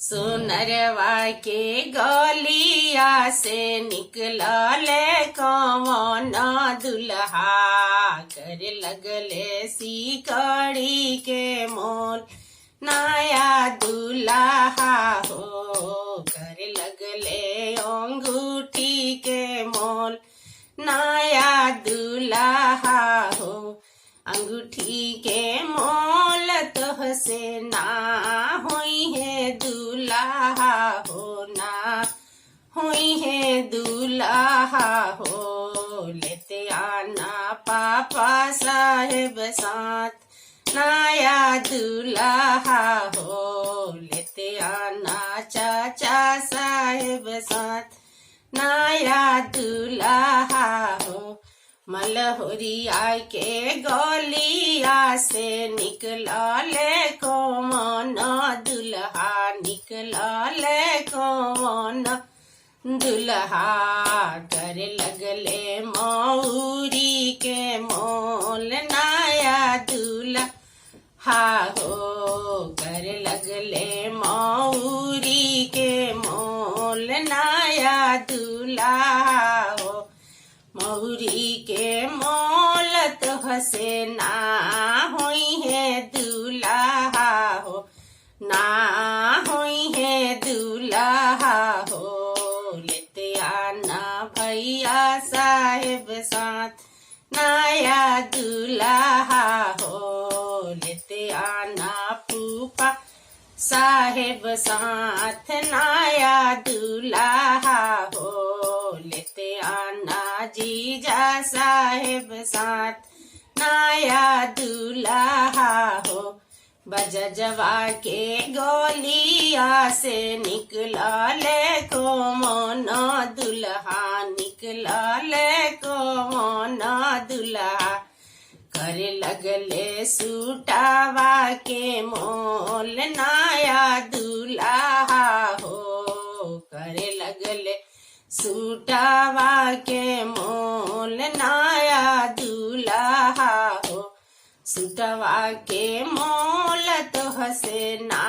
सुनरवा के गलिया से निकलले कौन दुल्हा, कर लगले सिकड़ी के मोल नया दुल्हा हो, कर लगले अंगूठी के मोल नया दुल्हा हो। अंगूठी के मोल तोह से ना होई है दुल्हा हो, ना होई है दुल्हा हो। लेते आना पापा साहेब साथ नया दुल्हा हो, लेते आना चाचा साहेब साथ नया दुल्हा हो। मलहोरिया के गलिया से निकलले कौन दुल्हा, निकलले कौन दुल्हा, कर लगले मौरी के मोल नया दुल्हा हो, कर लगले मौरी के मोल नया दुल्हा हो। मौरी के मोल तोह से ना होई है दुल्हा हो, ना होई है दुल्हा हो। लेते आना भैया साहेब साथ नया दुल्हा हो, लेते आना फूफा साहेब साथ नया दुल्हा हो, लेते आना जीजा साहेब साथ नया दुल्हा हो। बजजवा के गोलिया से निकलले कौन दुल्हा, निकलले कौन दुल्हा, कर लगले सूटावा के मोल नया दुल्हा हो, कर लगले सूटावा के मोल नया दुल्हा हो। सूटवा के मोल तोह से ना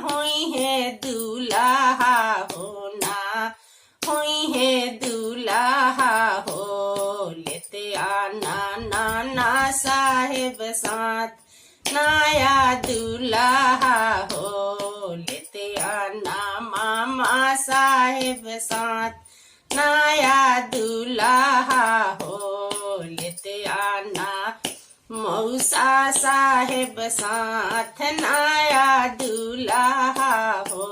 होई है दुल्हा हो, ना होई है दुल्हा हो। लेते आना नाना साहेब साथ नया दुल्हा हो, लेते आना मामा साहेब साथ नया दुल्हा हो। लेते आना मौसा साहेब साथ नया दुल्हा हो।